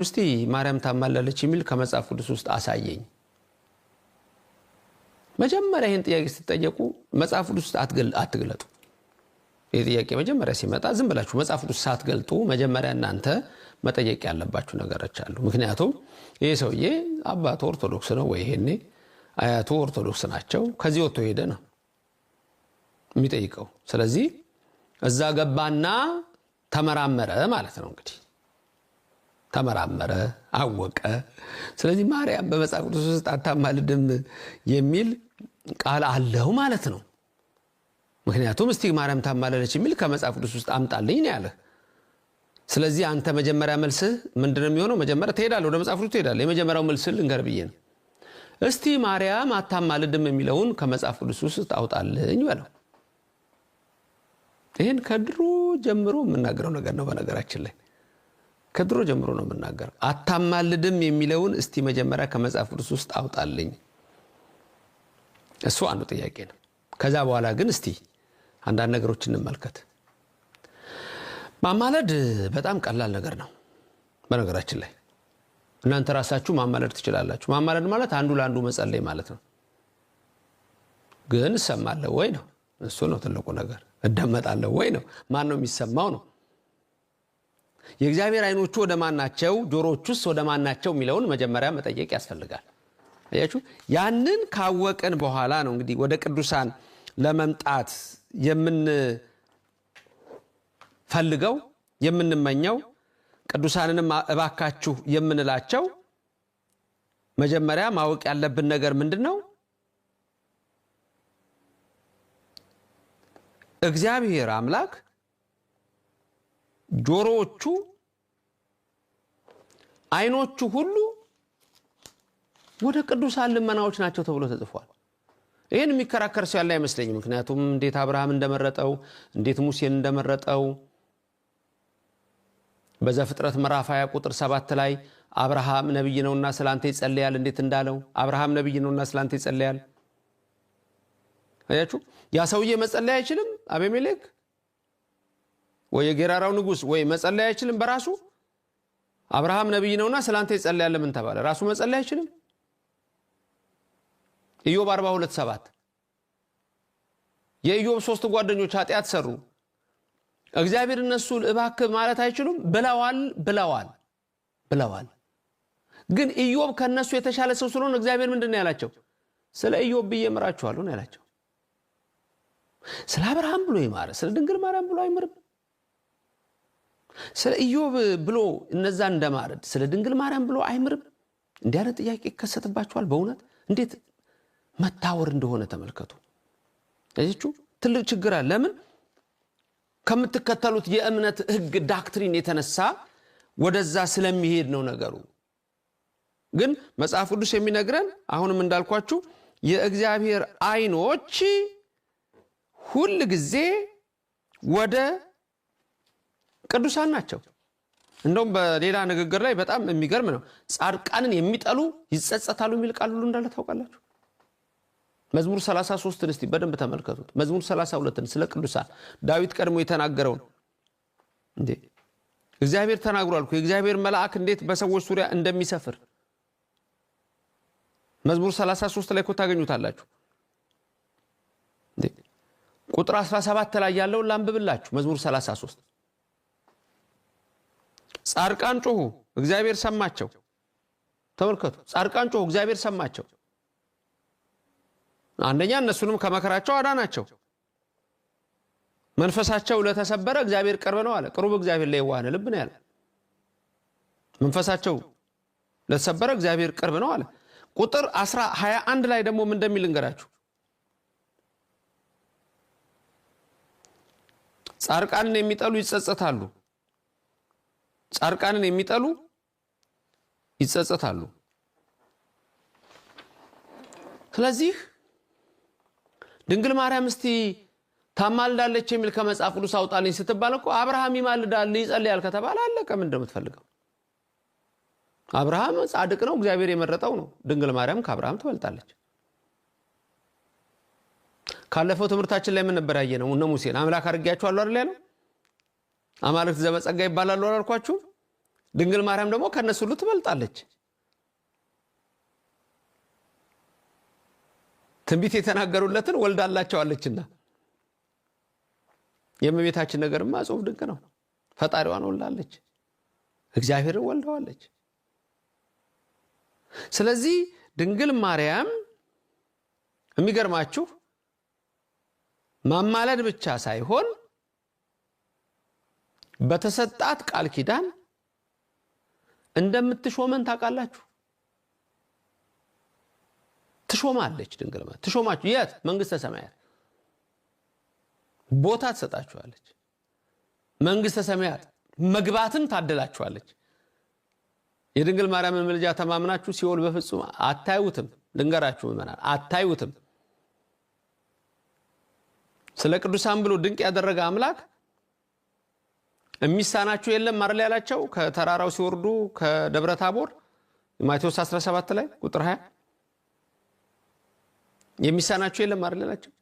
እስቲ ማርያም ታማላለች የሚል ከመጽሐፍ ቅዱስ ውስጥ አሳየኝ። መጀመሪያ ይሄን ጥያቄ ስትጠየቁ መጽሐፍ ቅዱስ ውስጥ አትግለጡ። ይሄ ጥያቄ መጀመሪያ ሲመጣ ዝም ብላችሁ መጽሐፍ ቅዱስ ሳትገልጡ መጀመሪያ እናንተ መጠየቅ ያለባችሁ ነገሮች አሉ። ምክንያቱም ይሄ ሰውዬ አባቱ ኦርቶዶክስ ነው ወይ ይሄኔ አያቱ ኦርቶዶክስ ናቸው፣ ከዚህ ወጥቶ ሄደ ነው የሚጠይቀው። ስለዚህ እዛ ገባና ተመራመረ ማለት ነው። እንግዲህ ተመራመረ፣ አወቀ። ስለዚህ ማርያም በመጽሐፍ ቅዱስ ውስጥ አታማልድም የሚል ቃል አለው ማለት ነው። ምክንያቱም እስቲ ማርያም ታማለለች የሚል ከመጽሐፍ ቅዱስ ውስጥ አምጣልኝ ነው ያለ። ስለዚህ አንተ መጀመሪያ መልስህ ምንድነው የሚሆነው? መጀመሪያ ትሄዳለህ፣ ወደ መጽሐፍ ቅዱስ ትሄዳለህ። የመጀመሪያው መልስህ ልንገር ብዬ ነው። እስቲ ማርያም አታማልድም የሚለውን ከመጽሐፍ ቅዱስ ውስጥ አውጣልኝ በለው። ይሄን ከድሮ ጀምሮ የምናገረው ነገር ነው። በነገራችን ላይ ከድሮ ጀምሮ ነው የምናገረው። አታማልድም የሚለውን እስቲ መጀመሪያ ከመጽሐፍ ቅዱስ ውስጥ አውጣልኝ። እሱ አንዱ ጥያቄ ነው። ከዛ በኋላ ግን እስቲ አንዳንድ ነገሮች እንመልከት። ማማለድ በጣም ቀላል ነገር ነው። በነገራችን ላይ እናንተ ራሳችሁ ማማለድ ትችላላችሁ። ማማለድ ማለት አንዱ ለአንዱ መጸለይ ማለት ነው። ግን እሰማለሁ ወይ ነው፣ እሱ ነው ትልቁ ነገር። እደመጣለሁ ወይ ነው፣ ማን ነው የሚሰማው ነው። የእግዚአብሔር አይኖቹ ወደ ማን ናቸው፣ ጆሮቹስ ወደ ማን ናቸው የሚለውን መጀመሪያ መጠየቅ ያስፈልጋል። አያችሁ፣ ያንን ካወቅን በኋላ ነው እንግዲህ ወደ ቅዱሳን ለመምጣት የምንፈልገው የምንመኘው፣ ቅዱሳንንም እባካችሁ የምንላቸው። መጀመሪያ ማወቅ ያለብን ነገር ምንድነው? እግዚአብሔር አምላክ ጆሮዎቹ አይኖቹ ሁሉ ወደ ቅዱሳን ልመናዎች ናቸው ተብሎ ተጽፏል። ይሄን የሚከራከር ሰው ያለ አይመስለኝም። ምክንያቱም እንዴት አብርሃም እንደመረጠው፣ እንዴት ሙሴን እንደመረጠው በዘፍጥረት ምዕራፍ 20 ቁጥር 7 ላይ አብርሃም ነብይ ነውና ስላንተ ይጸልያል እንዴት እንዳለው። አብርሃም ነብይ ነውና ስላንተ ይጸልያል። አያችሁ፣ ያ ሰውዬ መጸለይ አይችልም። አቤሜሌክ ወይ የጌራራው ንጉስ ወይ መጸለይ አይችልም በራሱ። አብርሃም ነብይ ነውና ስላንተ ይጸልያል ምን ተባለ? ራሱ መጸለይ አይችልም። ኢዮብ 42:7 የኢዮብ 3 ጓደኞች ኃጢአት ሰሩ፣ እግዚአብሔር እነሱ እባክህ ማለት አይችሉም ብለዋል። ግን ኢዮብ ከነሱ የተሻለ ሰው ስለሆነ እግዚአብሔር ምንድነው ያላቸው? ስለ ኢዮብ ብዬ እምራችኋለሁ ነው ያላቸው። ስለ አብርሃም ብሎ ይማረ፣ ስለ ድንግል ማርያም ብሎ አይምርም። ስለ ኢዮብ ብሎ እነዛ እንደማረድ ስለ ድንግል ማርያም ብሎ አይምርም። እንዲህ አይነት ጥያቄ ይከሰትባችኋል። በእውነት እንዴት መታወር እንደሆነ ተመልከቱ። እዚቹ ትልቅ ችግር አለ። ለምን? ከምትከተሉት የእምነት ህግ ዳክትሪን የተነሳ ወደዛ ስለሚሄድ ነው ነገሩ። ግን መጽሐፍ ቅዱስ የሚነግረን አሁንም እንዳልኳችሁ የእግዚአብሔር አይኖች ሁሉ ጊዜ ወደ ቅዱሳን ናቸው። እንደውም በሌላ ንግግር ላይ በጣም የሚገርም ነው። ጻድቃንን የሚጠሉ ይጸጸታሉ የሚል ቃል ሁሉ እንዳለ ታውቃላችሁ። መዝሙር 33ን እስቲ በደንብ ተመልከቱት። መዝሙር 32ን ስለ ቅዱሳን ዳዊት ቀድሞ የተናገረው እንዴ እግዚአብሔር ተናግሯል እኮ የእግዚአብሔር መልአክ እንዴት በሰዎች ዙሪያ እንደሚሰፍር መዝሙር 33 ላይ እኮ ታገኙታላችሁ። እንዴ ቁጥር 17 ላይ ያለው ላንብብላችሁ። መዝሙር 33 ጻድቃን ጮሁ እግዚአብሔር ሰማቸው። ተመልከቱ፣ ጻድቃን ጮሁ እግዚአብሔር ሰማቸው። አንደኛ እነሱንም ከመከራቸው አዳናቸው። መንፈሳቸው ለተሰበረ እግዚአብሔር ቅርብ ነው አለ። ቅርብ እግዚአብሔር ለየዋህ ልብ ነው ያለ። መንፈሳቸው ለተሰበረ እግዚአብሔር ቅርብ ነው አለ። ቁጥር 21 ላይ ደግሞ ምን እንደሚል እንገራችሁ። ጻድቃንን የሚጠሉ ይጸጸታሉ። ጻድቃንን የሚጠሉ ይጸጸታሉ። ስለዚህ ድንግል ማርያም እስቲ ታማልዳለች የሚል ከመጽሐፍ ቅዱስ አውጣልኝ ስትባል እኮ አብርሃም ይማልዳል ይጸልያል ከተባለ አለቀ። ምን እንደምትፈልገው? አብርሃም ጻድቅ ነው፣ እግዚአብሔር የመረጠው ነው። ድንግል ማርያም ከአብርሃም ትበልጣለች። ካለፈው ትምህርታችን ላይ ምን ነበር ያየነው? እነ ሙሴን አምላክ አድርጌያችኋለሁ አይደል ያለው? አማልክት ዘበጸጋ ይባላሉ አላልኳችሁ? ድንግል ማርያም ደግሞ ከነሱ ሁሉ ትበልጣለች። ትንቢት የተናገሩለትን ወልዳላቸዋለችና የእመቤታችን ነገርማ ጽሑፍ ድንቅ ነው። ፈጣሪዋን ወልዳለች፣ እግዚአብሔርን ወልደዋለች። ስለዚህ ድንግል ማርያም የሚገርማችሁ ማማለድ ብቻ ሳይሆን በተሰጣት ቃል ኪዳን እንደምትሾመን ታውቃላችሁ። ትሾማለች ድንግል ማርያም። ትሾማችሁ የት? መንግስተ ሰማያት ቦታ ትሰጣችኋለች። መንግስተ ሰማያት መግባትን ታደላችኋለች። የድንግል ማርያምን ምልጃ ተማምናችሁ ሲኦል በፍጹም አታዩትም። ልንገራችሁ ምናምን አታዩትም። ስለ ቅዱሳን ብሎ ድንቅ ያደረገ አምላክ የሚሳናችሁ የለም አይደል ያላቸው ከተራራው ሲወርዱ ከደብረ ታቦር ማቴዎስ 17 ላይ ቁጥር 20 የሚሳናችሁ የለም አይደል ያላቸው።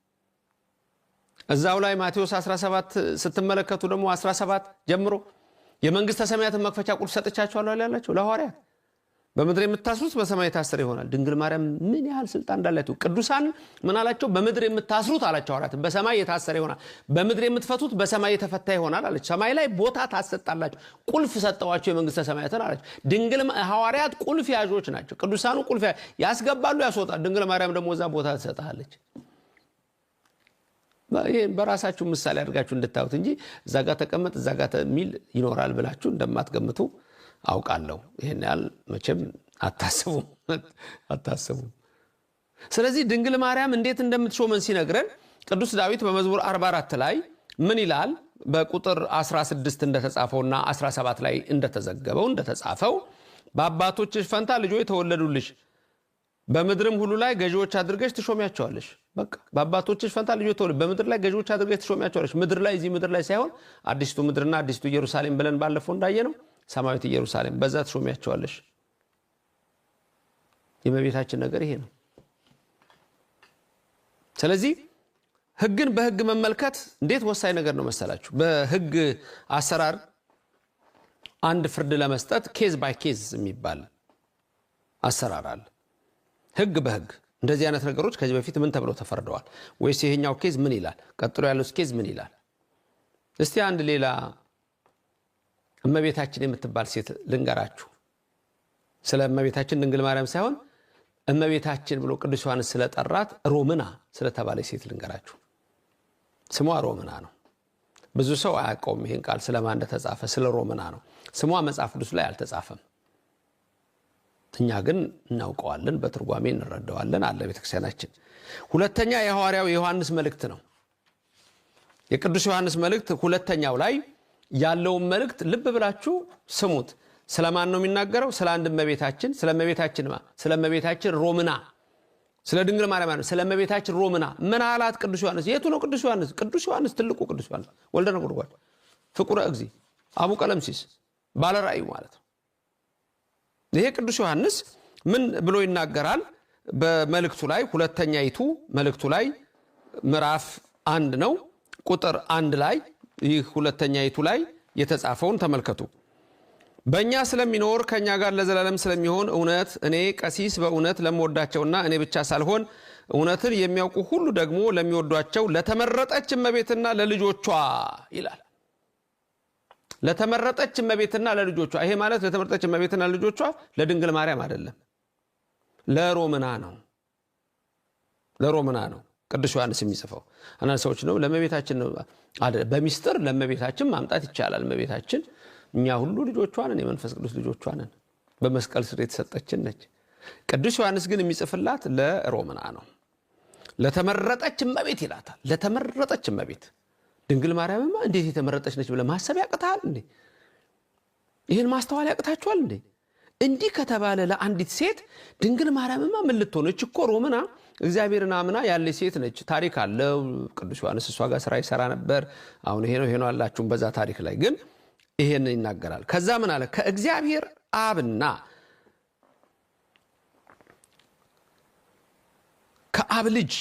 እዛው ላይ ማቴዎስ 17 ስትመለከቱ ደግሞ 17 ጀምሮ የመንግስተ ሰማያትን መክፈቻ ቁልፍ ሰጥቻችኋለሁ ያላቸው ለሐዋርያት። በምድር የምታስሩት በሰማይ የታሰረ ይሆናል። ድንግል ማርያም ምን ያህል ስልጣን እንዳላቸው ቅዱሳን ምን አላቸው? በምድር የምታስሩት አላቸው ሐዋርያት በሰማይ የታሰረ ይሆናል፣ በምድር የምትፈቱት በሰማይ የተፈታ ይሆናል አለች። ሰማይ ላይ ቦታ ታሰጣላችሁ፣ ቁልፍ ሰጠዋቸው የመንግስተ ሰማያትን አለች። ድንግል ሐዋርያት ቁልፍ ያዦች ናቸው። ቅዱሳኑ ቁልፍ ያስገባሉ፣ ያስወጣሉ። ድንግል ማርያም ደግሞ እዛ ቦታ ትሰጣለች። ይሄን በራሳችሁ ምሳሌ አድርጋችሁ እንድታዩት እንጂ እዛ ጋር ተቀመጥ እዛ ጋር ሚል ይኖራል ብላችሁ እንደማትገምቱ አውቃለሁ። ይሄን ያህል መቼም አታስቡም። ስለዚህ ድንግል ማርያም እንዴት እንደምትሾመን ሲነግረን ቅዱስ ዳዊት በመዝሙር 44 ላይ ምን ይላል? በቁጥር 16 እንደተጻፈውና 17 ላይ እንደተጻፈው በአባቶችሽ ፈንታ ልጆች ተወለዱልሽ፣ በምድርም ሁሉ ላይ ገዢዎች አድርገሽ ትሾሚያቸዋለሽ። በቃ በአባቶችሽ ፈንታ ልጆች ተወለዱ፣ በምድር ላይ ገዢዎች አድርገሽ ትሾሚያቸዋለሽ። ምድር ላይ እዚህ ምድር ላይ ሳይሆን አዲስቱ ምድርና አዲስቱ ኢየሩሳሌም ብለን ባለፈው እንዳየነው ሰማያዊት ኢየሩሳሌም በዛ ትሾሚያቸዋለሽ። የእመቤታችን ነገር ይሄ ነው። ስለዚህ ሕግን በሕግ መመልከት እንዴት ወሳኝ ነገር ነው መሰላችሁ። በሕግ አሰራር አንድ ፍርድ ለመስጠት ኬዝ ባይ ኬዝ የሚባል አሰራር አለ። ሕግ በሕግ እንደዚህ አይነት ነገሮች ከዚህ በፊት ምን ተብለው ተፈርደዋል? ወይስ ይሄኛው ኬዝ ምን ይላል? ቀጥሎ ያለው ኬዝ ምን ይላል? እስቲ አንድ ሌላ እመቤታችን የምትባል ሴት ልንገራችሁ። ስለ እመቤታችን ድንግል ማርያም ሳይሆን እመቤታችን ብሎ ቅዱስ ዮሐንስ ስለጠራት ሮምና ስለተባለ ሴት ልንገራችሁ። ስሟ ሮምና ነው። ብዙ ሰው አያውቀውም ይሄን ቃል ስለማን እንደተጻፈ። ስለ ሮምና ነው። ስሟ መጽሐፍ ቅዱስ ላይ አልተጻፈም። እኛ ግን እናውቀዋለን፣ በትርጓሜ እንረዳዋለን አለ ቤተክርስቲያናችን። ሁለተኛ የሐዋርያው የዮሐንስ መልእክት ነው። የቅዱስ ዮሐንስ መልእክት ሁለተኛው ላይ ያለውን መልእክት ልብ ብላችሁ ስሙት። ስለማን ነው የሚናገረው? ስለ አንድ እመቤታችን፣ ስለ እመቤታችን ሮምና፣ ስለ ድንግል ማርያም ነው። ስለ እመቤታችን ሮምና ምን አላት ቅዱስ ዮሐንስ? የቱ ነው ቅዱስ ዮሐንስ? ቅዱስ ዮሐንስ ትልቁ ቅዱስ ዮሐንስ ወልደ ነጎድጓድ ፍቁረ እግዚ አቡ ቀለምሲስ ባለ ራእዩ ማለት ነው። ይሄ ቅዱስ ዮሐንስ ምን ብሎ ይናገራል? በመልእክቱ ላይ ሁለተኛይቱ መልእክቱ ላይ ምዕራፍ 1 ነው ቁጥር 1 ላይ ይህ ሁለተኛይቱ ላይ የተጻፈውን ተመልከቱ። በእኛ ስለሚኖር ከእኛ ጋር ለዘላለም ስለሚሆን እውነት እኔ ቀሲስ በእውነት ለምወዳቸውና እኔ ብቻ ሳልሆን እውነትን የሚያውቁ ሁሉ ደግሞ ለሚወዷቸው ለተመረጠች እመቤትና ለልጆቿ ይላል። ለተመረጠች እመቤትና ለልጆቿ። ይሄ ማለት ለተመረጠች እመቤትና ለልጆቿ ለድንግል ማርያም አይደለም፣ ለሮምና ነው። ለሮምና ነው ቅዱስ ዮሐንስ የሚጽፈው። አንዳንድ ሰዎች ነው ለእመቤታችን ነው አይደል፣ በሚስጥር ለእመቤታችን ማምጣት ይቻላል። እመቤታችን እኛ ሁሉ ልጆቿ ነን፣ የመንፈስ ቅዱስ ልጆቿ ነን፣ በመስቀል ስር የተሰጠችን ነች። ቅዱስ ዮሐንስ ግን የሚጽፍላት ለሮምና ነው። ለተመረጠች እመቤት ይላታል። ለተመረጠች እመቤት ድንግል ማርያምማ እንዴት የተመረጠች ነች ብለህ ማሰብ ያቅታል እንዴ? ይሄን ማስተዋል ያቅታችኋል እንዴ? እንዲህ ከተባለ ለአንዲት ሴት ድንግል ማርያምማ ምን ልትሆነች እኮ ሮምና እግዚአብሔርን አምና ያለች ሴት ነች። ታሪክ አለው ቅዱስ ዮሐንስ እሷ ጋር ስራ ይሰራ ነበር። አሁን ይሄ ነው አላችሁም በዛ ታሪክ ላይ ግን ይሄን ይናገራል። ከዛ ምን አለ? ከእግዚአብሔር አብና ከአብ ልጅ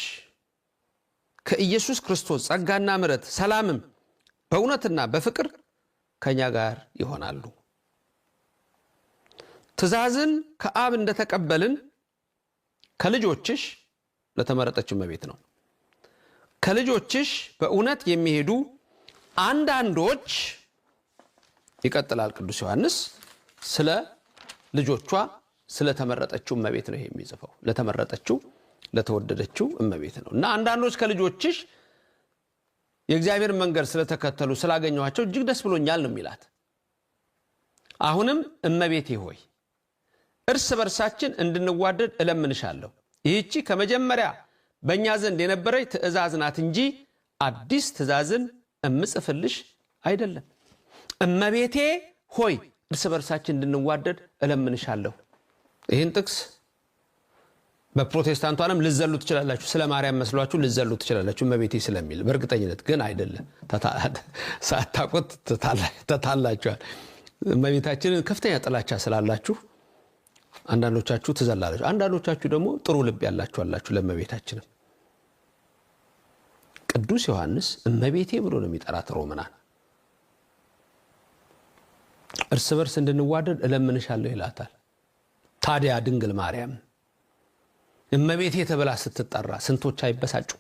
ከኢየሱስ ክርስቶስ ጸጋና ምሕረት ሰላምም በእውነትና በፍቅር ከኛ ጋር ይሆናሉ። ትእዛዝን ከአብ እንደተቀበልን ከልጆችሽ ለተመረጠችው እመቤት ነው ከልጆችሽ በእውነት የሚሄዱ አንዳንዶች ይቀጥላል ቅዱስ ዮሐንስ ስለ ልጆቿ ስለ ተመረጠችው እመቤት ነው የሚጽፈው ለተመረጠችው ለተወደደችው እመቤት ነው እና አንዳንዶች ከልጆችሽ የእግዚአብሔር መንገድ ስለተከተሉ ስላገኘዋቸው እጅግ ደስ ብሎኛል ነው የሚላት አሁንም እመቤቴ ሆይ እርስ በርሳችን እንድንዋደድ እለምንሻለሁ ይህቺ ከመጀመሪያ በእኛ ዘንድ የነበረች ትእዛዝ ናት እንጂ አዲስ ትእዛዝን እምጽፍልሽ አይደለም እመቤቴ ሆይ እርስ በርሳችን እንድንዋደድ እለምንሻለሁ ይህን ጥቅስ በፕሮቴስታንቱ ዓለም ልዘሉ ትችላላችሁ ስለ ማርያም መስሏችሁ ልዘሉ ትችላላችሁ እመቤቴ ስለሚል በእርግጠኝነት ግን አይደለም ሳታውቁት ተታላችኋል እመቤታችንን ከፍተኛ ጥላቻ ስላላችሁ አንዳንዶቻችሁ ትዘላላችሁ አንዳንዶቻችሁ ደግሞ ጥሩ ልብ ያላችሁ አላችሁ ለእመቤታችን ቅዱስ ዮሐንስ እመቤቴ ብሎ ነው የሚጠራት ሮማናን እርስ በርስ እንድንዋደድ እለምንሻለሁ ይላታል ታዲያ ድንግል ማርያም እመቤቴ ተብላ ስትጠራ ስንቶች አይበሳጩ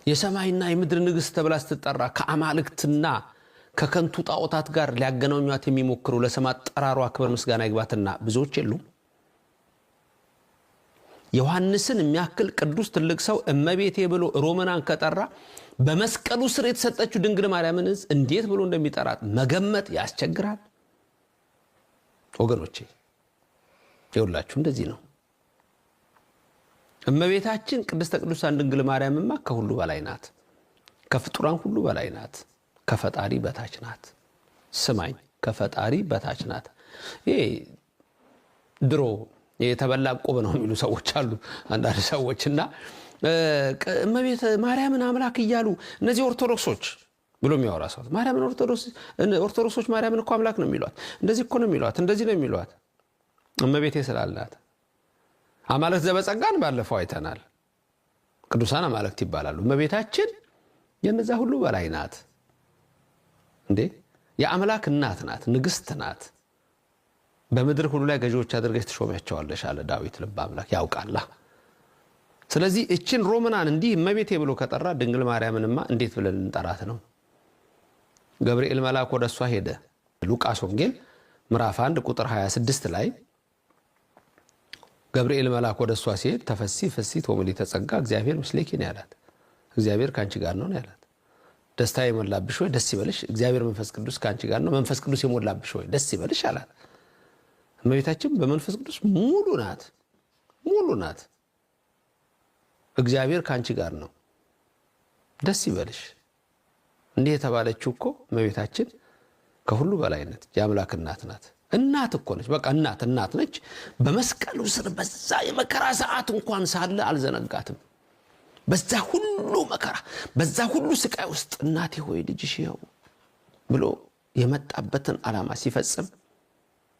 የሰማይና የምድር ንግስት ተብላ ስትጠራ ከአማልክትና ከከንቱ ጣዖታት ጋር ሊያገናኙት የሚሞክሩ ለስም አጠራሯ ክብር ምስጋና ይግባትና ብዙዎች የሉም ዮሐንስን የሚያክል ቅዱስ ትልቅ ሰው እመቤቴ ብሎ ሮማናን ከጠራ በመስቀሉ ስር የተሰጠችው ድንግል ማርያምን እንዴት ብሎ እንደሚጠራት መገመት ያስቸግራል ወገኖቼ ይውላችሁ እንደዚህ ነው እመቤታችን ቅድስተ ቅዱሳን ድንግል ማርያምማ ከሁሉ በላይ ናት ከፍጡራን ሁሉ በላይ ናት ከፈጣሪ በታች ናት ስማኝ ከፈጣሪ በታች ናት ይሄ ድሮ የተበላ ቆብ ነው የሚሉ ሰዎች አሉ አንዳንድ ሰዎችና እመቤት ማርያምን አምላክ እያሉ እነዚህ ኦርቶዶክሶች ብሎ የሚያወራ ሰው ማርያምን ኦርቶዶክሶች ማርያምን እኮ አምላክ ነው የሚሏት እንደዚህ እኮ ነው የሚሏት እንደዚህ ነው የሚሏት እመቤቴ ስላላት አማልክት ዘበጸጋን ባለፈው አይተናል ቅዱሳን አማልክት ይባላሉ እመቤታችን የነዛ ሁሉ በላይ ናት እንዴ የአምላክ እናት ናት ንግስት ናት በመድር ሁሉ ላይ ገዢዎች አድርገሽ ተሾመያቸዋለሽ አለ ዳዊት ልብ አምላክ ያውቃላ ስለዚህ እቺን ሮማናን እንዲህ እመቤቴ ብሎ ከጠራ ድንግል ማርያምንማ እንዴት ብለን እንጠራት ነው ገብርኤል መልአክ ወደሷ ሄደ ሉቃስ ወንጌል ምዕራፍ 1 ቁጥር 26 ላይ ገብርኤል መልአክ ወደሷ ሲሄድ ተፈሲ ፈሲት ወምልዕተ ጸጋ እግዚአብሔር ምስሌኪ ነው ያላት እግዚአብሔር ካንቺ ጋር ነው ያላት ደስታ የሞላብሽ ሆይ ደስ ይበልሽ እግዚአብሔር መንፈስ ቅዱስ ካንቺ ጋር ነው መንፈስ ቅዱስ የሞላብሽ ሆይ ደስ ይበልሽ አላት እመቤታችን በመንፈስ ቅዱስ ሙሉ ናት እግዚአብሔር ካንቺ ጋር ነው ደስ ይበልሽ እንዴ የተባለችው እኮ እመቤታችን ከሁሉ በላይ ናት የአምላክ እናት ናት እናት እኮ ነች በቃ እናት ነች በመስቀሉ ስር በዛ የመከራ ሰዓት እንኳን ሳለ አልዘነጋትም በዛ ሁሉ መከራ በዛ ሁሉ ስቃይ ውስጥ እናቴ ሆይ ልጅሽ ይኸው ብሎ የመጣበትን ዓላማ ሲፈጽም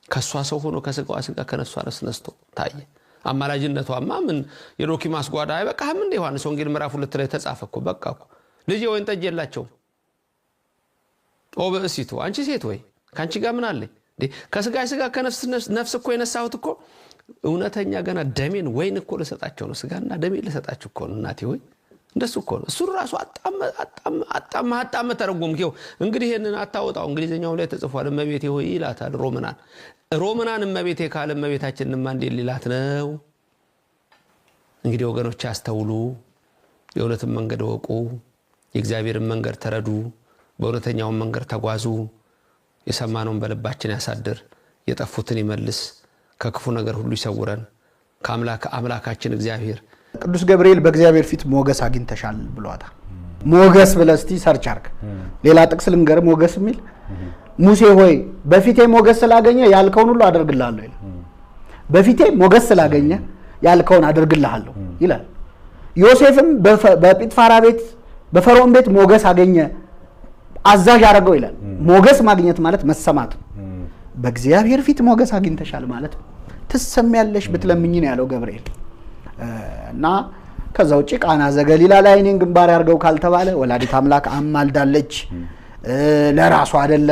ከሷ ሰው ሆኖ ከስጋዋ ስጋ ከነሷ ነስቶ ታየ አማላጅነቷማ ምን የዶኪማስ ጓዳ አይበቃም እንደ ዮሐንስ ወንጌል ምዕራፍ 2 ላይ ተጻፈኩ በቃኩ ልጅ ወይን ጠጅ የላቸው ኦበሲቱ አንቺ ሴት ወይ ካንቺ ጋር ምን አለ ከስጋ ስጋ ከነፍስ እኮ የነሳሁት እኮ እውነተኛ ገና ደሜን ወይን እኮ ለሰጣቸው ነው ስጋና ደሜን ለሰጣቸው እኮ እናቴ ሆይ እንደሱ እኮ ነው እሱ ራሱ አጣም ተረጎምከው እንግዲህ ይሄንን አታወጣው እንግሊዘኛው ላይ ተጽፏል እመቤቴ ሆይ ይላታል ሮማናን እመቤቴ ካለ እመቤታችንንማ እንዴት ሊላት ነው እንግዲህ ወገኖች አስተውሉ የእውነትን መንገድ ወቁ የእግዚአብሔርን መንገድ ተረዱ በእውነተኛው መንገድ ተጓዙ የሰማነውን በልባችን ያሳድር የጠፉትን ይመልስ ከክፉ ነገር ሁሉ ይሰውረን ከአምላካችን እግዚአብሔር ቅዱስ ገብርኤል በእግዚአብሔር ፊት ሞገስ አግኝተሻል ብሏታል ሞገስ ብለስቲ ሰርች አርግ ሌላ ጥቅስ ልንገር ሞገስ የሚል ሙሴ ሆይ በፊቴ ሞገስ ስላገኘ ያልከውን ሁሉ አደርግልሃለሁ ይላል በፊቴ ሞገስ ስላገኘ ያልከውን አደርግልሃለሁ ይላል ዮሴፍም በጲጥፋራ ቤት በፈርዖን ቤት ሞገስ አገኘ አዛዥ ያረጋው ይላል ሞገስ ማግኘት ማለት መሰማት በእግዚአብሔር ፊት ሞገስ አግኝተሻል ማለት ትሰሚያለሽ ብትለምኝ ነው ያለው ገብርኤል እና ከዛ ውጪ ቃና ዘገሊላ ላይ እኔን ግንባር ያርገው ካልተባለ ወላዲት አምላክ አማልዳለች ለራሱ አይደለ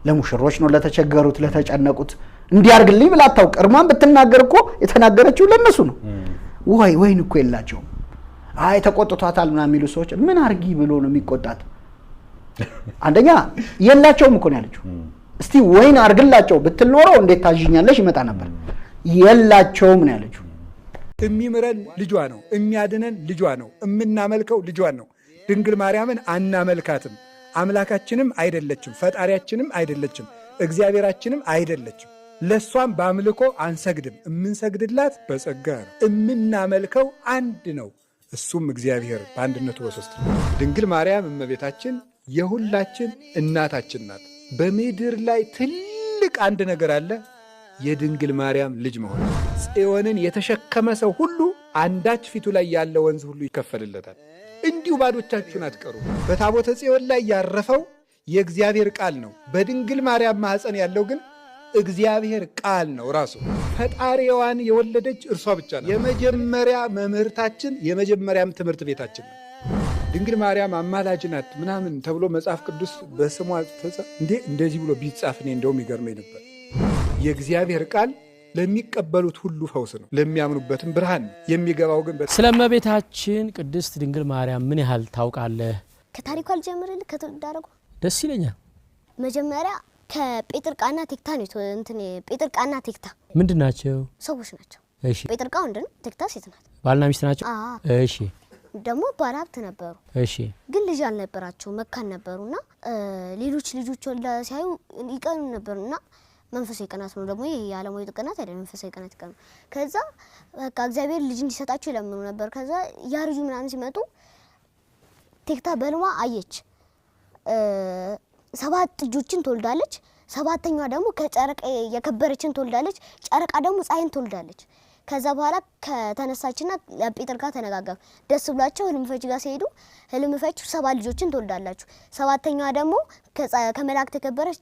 ለሙሽሮች ነው ለተቸገሩት ለተጨነቁት እንዲያርግልኝ ብላ አታውቅ እርማን ብትናገር እኮ የተናገረችው ለነሱ ነው ወይን እኮ የላቸውም አይ ተቆጥቷታል ምናምን የሚሉ ሰዎች ምን አርጊ ብሎ ነው የሚቆጣት አንደኛ የላቸውም እኮ ነው ያለችው እስቲ ወይን አርግላቸው ብትልኖረው እንዴት ታጅኛለሽ ይመጣ ነበር የላቸውም ነው ያለችው የሚምረን ልጇ ነው የሚያድነን ልጇ ነው እምናመልከው ልጇን ነው ድንግል ማርያምን አናመልካትም አምላካችንም አይደለችም ፈጣሪያችንም አይደለችም እግዚአብሔራችንም አይደለችም ለሷም በአምልኮ አንሰግድም እምንሰግድላት በጸጋ ነው እምናመልከው አንድ ነው እሱም እግዚአብሔር በአንድነቱ በሶስት ነው ድንግል ማርያም እመቤታችን የሁላችን እናታችን ናት በምድር ላይ ትልቅ አንድ ነገር አለ የድንግል ማርያም ልጅ መሆን ጽዮንን የተሸከመ ሰው ሁሉ አንዳች ፊቱ ላይ ያለ ወንዝ ሁሉ ይከፈልለታል እንዲሁ ባዶቻችሁን አትቀሩ በታቦተ ጽዮን ላይ ያረፈው የእግዚአብሔር ቃል ነው በድንግል ማርያም ማህፀን ያለው ግን እግዚአብሔር ቃል ነው ራሱ ፈጣሪዋን የወለደች እርሷ ብቻ ናት የመጀመሪያ መምህርታችን የመጀመሪያም ትምህርት ቤታችን ነው ድንግል ማርያም አማላጅ ናት ምናምን ተብሎ መጽሐፍ ቅዱስ በስሟ እንደዚህ ብሎ ቢጻፍ እኔ እንደውም ይገርመኝ ነበር የእግዚአብሔር ቃል ለሚቀበሉት ሁሉ ፈውስ ነው ለሚያምኑበትም ብርሃን ነው የሚገባው ግን ስለመቤታችን ቅድስት ድንግል ማርያም ምን ያህል ታውቃለህ ከታሪኩ አልጀምርልህ ከተዳረጉ ደስ ይለኛል መጀመሪያ ከጴጥርቃና ቴክታ ነው እንትን ጴጥርቃና ቴክታ ምንድናቸው ሰዎች ናቸው እሺ ጴጥርቃ ወንድ ነው ቴክታ ሴት ናት ባልና ሚስት ናቸው እሺ ደግሞ ባለሀብት ነበሩ እሺ ግን ልጅ አልነበራቸው መካን ነበሩና ሌሎች ልጆች ወልዳ ሲያዩ ይቀኑ ነበርና መንፈሳዊ ቀናት ነው ደግሞ የዓለማዊ ቀናት አይደለም መንፈሳዊ ቀናት ይቀኑ ከዛ በቃ እግዚአብሔር ልጅ እንዲሰጣቸው ይለምኑ ነበር ከዛ ያርጁ ምናምን ሲመጡ ቴክታ በልማ አየች 7 ልጆችን ትወልዳለች ሰባተኛዋ ደግሞ ከጨረቃ የከበረችን ትወልዳለች ጨረቃ ደግሞ ፀሐይን ትወልዳለች ከዛ በኋላ ከተነሳችና ለጴጥር ጋር ተነጋገሩ ደስ ብሏቸው ህልም ፈች ጋር ሲሄዱ ህልም ፈች 7 ልጆችን ትወልዳላችሁ ሰባተኛዋ ደግሞ ከመላእክት የከበረች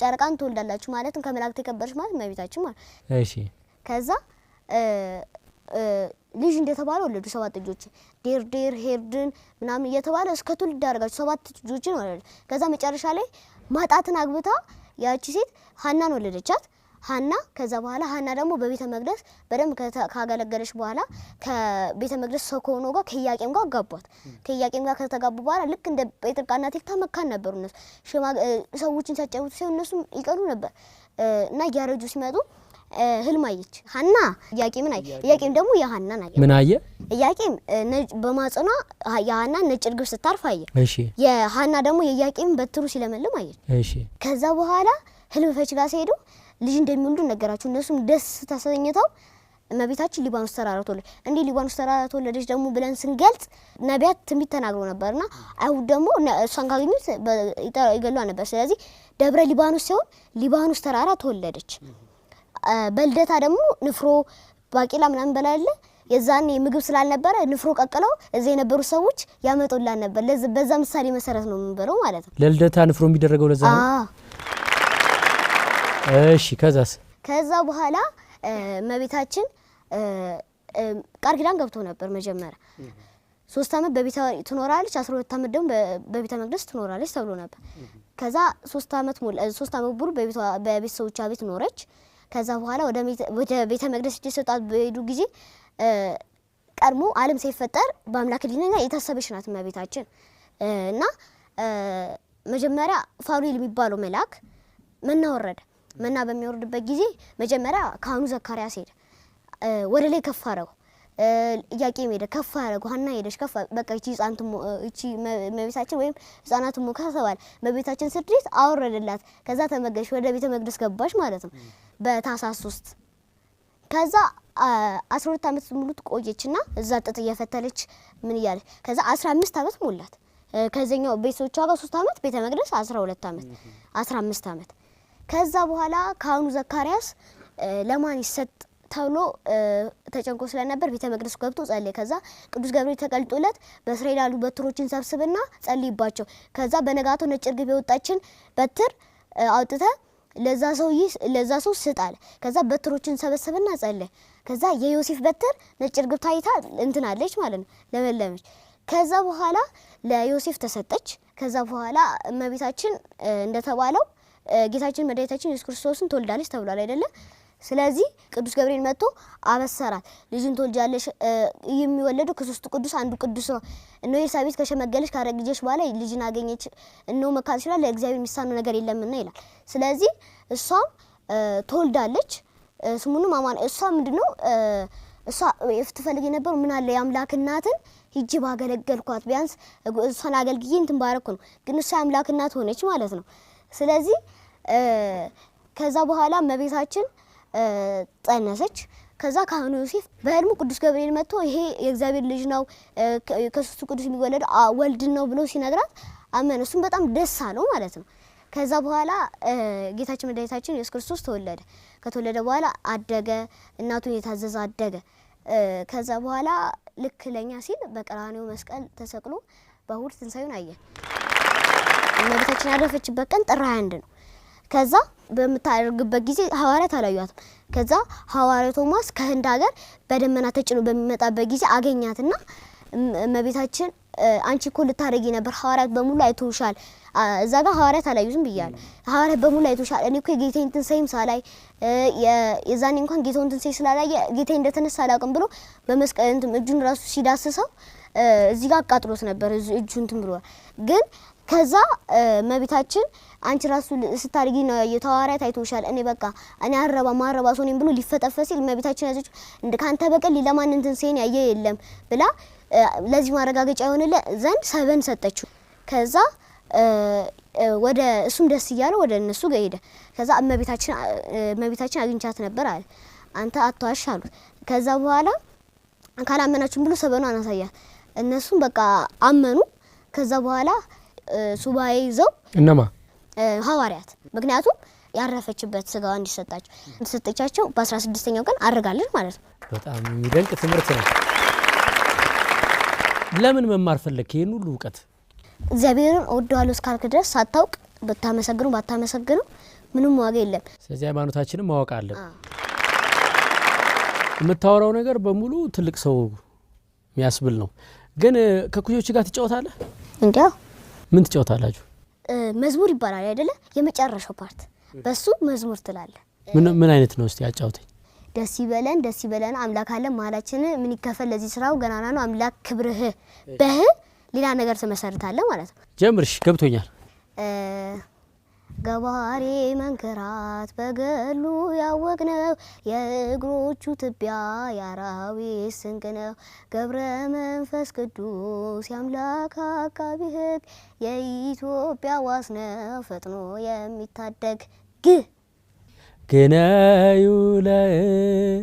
ጨረቃን ትወልዳላችሁ ማለትም ከመላእክት የከበረች ማለት እመቤታችን ማለት እሺ ከዛ ልጅ እንደተባለ ወለዱ 7 ልጆች ዴር ሄርድን ምናምን እየተባለ እስከ ትውልድ አደረጋቸው 7 ልጆችን ወለዱ ከዛ መጨረሻ ላይ ማጣትን አግብታ ያቺ ሴት ሐናን ወለደቻት ሐና ከዛ በኋላ ሐና ደግሞ በቤተ መቅደስ በደም ካገለገለች በኋላ ከቤተ መቅደስ ሰኮኖ ጋር ከኢያቄም ጋር ጋቧት ከኢያቄም ጋር ከተጋቡ በኋላ ልክ እንደ ጴጥርቃና ቴክታ መካን ነበሩ እነሱ ሰዎችን ሲያጫውቱ ሲሆን እነሱ ይቀሩ ነበር እና ያረጁ ሲመጡ ህልም አየች ሐና ኢያቄምን አየ ኢያቄም ደግሞ የሐናን አየ ምን አየ ኢያቄም በማጽኗ የሐና ነጭ እርግብ ስታርፍ አየ እሺ የሐና ደግሞ የኢያቄም በትሩ ሲለመልም አየ እሺ ከዛ በኋላ ህልም ፈች ጋር ሲሄዱ ልጅ እንደሚወልዱ ነገራቸው እነሱም ደስ ተሰኝተው እመቤታችን ሊባኖስ ተራራ ተወለደች እንዴ ሊባኖስ ተራራ ተወለደች ደግሞ ብለን ስንገልጽ ነቢያት ትንቢት ተናግረው ነበርና አይሁድ ደግሞ እሷን ካገኙት ይገሏ ነበር ስለዚህ ደብረ ሊባኖስ ሲሆን ሊባኖስ ተራራ ተወለደች በልደታ ደግሞ ንፍሮ ባቂላ ምናምን በላለ የዛኔ ምግብ ስላልነበረ ንፍሮ ቀቅለው እዚህ የነበሩ ሰዎች ያመጡላን ነበር በዛ ምሳሌ መሰረት ነው የምንበለው ማለት ነው ለልደታ ንፍሮ የሚደረገው ለዛ ነው እሺ ከዛ በኋላ እመቤታችን ቃል ኪዳን ገብቶ ነበር መጀመሪያ 3 አመት በቤቷ ትኖራለች 12 አመት ደግሞ በቤተ መቅደስ ትኖራለች ተብሎ ነበር ከዛ 3 አመት ሙሉ በቤተሰቦቿ ቤት ኖረች ከዛ በኋላ ወደ ቤተ መቅደስ እየሰጣት በሄዱ ጊዜ ቀድሞ ዓለም ሳይፈጠር በአምላክ ሊነኛ የታሰበች ናት እመቤታችን እና መጀመሪያ ፋኑኤል የሚባለው መልአክ መና ወረደ መና በሚወርድበት ጊዜ መጀመሪያ ካህኑ ዘካርያስ ሄደ ወደ ላይ ከፍ አረገው ኢያቄም ሄደ ከፍ አረገው ሐና ሄደች ከፍ በቃ እቺ እመቤታችን ወይም ህፃናት ሙካሰባል እመቤታችን ስድሪት አወረደላት ከዛ ተመገሽ ወደ ቤተ መቅደስ ገባች ማለት ነው በታኅሳስ 3 ከዛ 12 አመት ሙሉ ቆየችና እዛ ጥጥ እየፈተለች ምን ይያለ ከዛ 15 አመት ሞላት ከዘኛው ቤተሰቦቿ ጋር 3 አመት ቤተ መቅደስ 12 አመት 15 አመት ከዛ በኋላ ካህኑ ዘካርያስ ለማን ይሰጥ ተብሎ ተጨንቆ ስለነበር ቤተ መቅደስ ገብቶ ጸለየ ከዛ ቅዱስ ገብርኤል ተቀልጦለት በእስራኤል ያሉ በትሮችን ሰብስብና ጸልይባቸው ከዛ በነጋቱ ነጭ እርግብ የወጣችን በትር አውጥተ ለዛ ሰው ስጣለ ከዛ በትሮችን ሰበሰበና ጸለየ ከዛ የዮሴፍ በትር ነጭ እርግብ ታይታ እንትናለች ማለት ነው ለመለመች ከዛ በኋላ ለዮሴፍ ተሰጠች ከዛ በኋላ እመቤታችን እንደተባለው ጌታችን መድኃኒታችን ኢየሱስ ክርስቶስን ትወልዳለች ተብሏል አይደለ? ስለዚህ ቅዱስ ገብርኤል መጥቶ አበሰራት። ልጅን ትወልጃለሽ፣ የሚወለደው ከሶስቱ ቅዱስ አንዱ ቅዱስ ነው። እነሆ ኤልሳቤጥ ከሸመገለች ካረገዘች በኋላ ልጅን አገኘች። እነሆ መካን ሲሏል ለእግዚአብሔር የሚሳነው ነገር የለምና ይላል። ስለዚህ እሷም ትወልዳለች። ስሙንም አማኑኤል። እሷ ምንድነው እሷ ትፈልግ የነበረው ምን አለ የአምላክ እናትን ሂጂ ባገለገልኳት ቢያንስ እሷን አገልግዬ እንትን ባረኩ ነው። ግን እሷ የአምላክ እናት ሆነች ማለት ነው። ስለዚህ ከዛ በኋላ እመቤታችን ጸነሰች። ከዛ ካህኑ ዮሴፍ በህልሙ ቅዱስ ገብርኤል መጥቶ ይሄ የእግዚአብሔር ልጅ ነው ከሶስቱ ቅዱስ የሚወለደው ወልድ ነው ብሎ ሲነግራት አመነ። እሱም በጣም ደስ አለው ማለት ነው። ከዛ በኋላ ጌታችን መድኃኒታችን ኢየሱስ ክርስቶስ ተወለደ። ከተወለደ በኋላ አደገ፣ እናቱን የታዘዘ አደገ። ከዛ በኋላ ልክ ለኛ ሲል በቀራንዮ መስቀል ተሰቅሎ በእሁድ ትንሳኤውን አየን። እመቤታችን ያረፈችበት ቀን ጥር 21 ነው። ከዛ በምታደርግበት ጊዜ ሐዋርያት አላዩአትም። ከዛ ሐዋርያው ቶማስ ከህንድ ሀገር በደመና ተጭኖ በሚመጣበት ጊዜ አገኛትና እመቤታችን አንቺ እኮ ልታረጊ ነበር፣ ሐዋርያት በሙሉ አይተውሻል። እዛ ጋር ሐዋርያት አላዩዝም ብያለሁ። ሐዋርያት በሙሉ አይተውሻል። እኔ እኮ የጌታዬን ትንሳኤም ሳላይ የዛኔ እንኳን ጌታውን ትንሳኤ ስላላየ ጌታዬ እንደተነሳ አላውቅም ብሎ በመስቀል እጁን ራሱ ሲዳስሰው እዚህ ጋር አቃጥሎት ነበር እጁን እንትን ብሏል። ግን ከዛ እመቤታችን አንቺ ራሱ ስታርጊ ነው የተሐዋርያት አይተውሻል። እኔ በቃ እኔ ማረባ ሰው ነኝ ብሎ ሊፈጠፈስ ሲል እመቤታችን ያዘች እንደ ካንተ በቀር ለማን ትንሳኤን ያየ የለም ብላ ለዚህ ማረጋገጫ የሆነለ ዘንድ ሰበን ሰጠችው። ከዛ ወደ እሱም ደስ እያለው ወደ እነሱ ጋር ሄደ። ከዛ እመቤታችን አግኝቻት ነበር አለ። አንተ አትዋሽ አሉት። ከዛ በኋላ ካላመናችሁም ብሎ ሰበኑ አናሳያት። እነሱም በቃ አመኑ። ከዛ በኋላ ሱባኤ ይዘው እነማ ሐዋርያት ምክንያቱም ያረፈችበት ስጋዋ እንዲሰጣቸው በ16ኛው ቀን አርጋለች ማለት ነው። በጣም የሚደንቅ ትምህርት ነው። ለምን መማር ፈለክ ይሄን ሁሉ እውቀት? እግዚአብሔርን እወደዋለሁ እስካልክ ድረስ ሳታውቅ ባታመሰግኑ ምንም ዋጋ የለም። ስለዚህ ሃይማኖታችንን ማወቅ አለ። የምታወራው ነገር በሙሉ ትልቅ ሰው የሚያስብል ነው። ግን ከኩዮች ጋር ትጫወታለህ? እንዴው ምን ትጫወታላችሁ? መዝሙር ይባላል አይደለ? የመጨረሻው ፓርት በሱ መዝሙር ትላለህ። ምን አይነት ነው እስቲ አጫውተኝ። ደስ ይበለን አምላክ አለ መሀላችን ምን ይከፈል ለዚህ ስራው ገናና ነው አምላክ ክብርህ በህ ሌላ ነገር ተመሰርታለህ ማለት ነው። ጀምርሽ ገብቶኛል። ገባሬ መንከራት በገሉ ያወቅነው የእግሮቹ ትቢያ የአራዊት ስንቅ ነው። ገብረ መንፈስ ቅዱስ የአምላክ አቃቢ ሕግ የኢትዮጵያ ዋስ ነው ፈጥኖ የሚታደግ ግነዩ ለእግዚአብሔር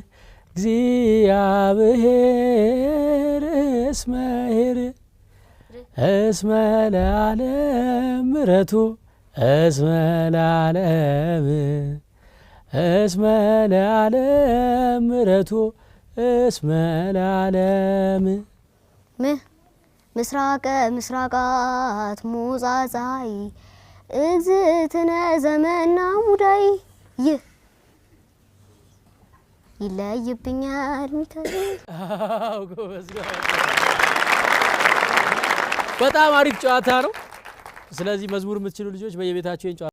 እስመ ለዓለም ምሕረቱ እስመ ለዓለም ምሕረቱ እስመ ለዓለም ምስራቃት ሙጻጻይ እግዝእትነ ዘመና ሙዳይ ይለይብኛል ሚካኤል። በጣም አሪፍ ጨዋታ ነው። ስለዚህ መዝሙር የምትችሉ ልጆች በየቤታችሁ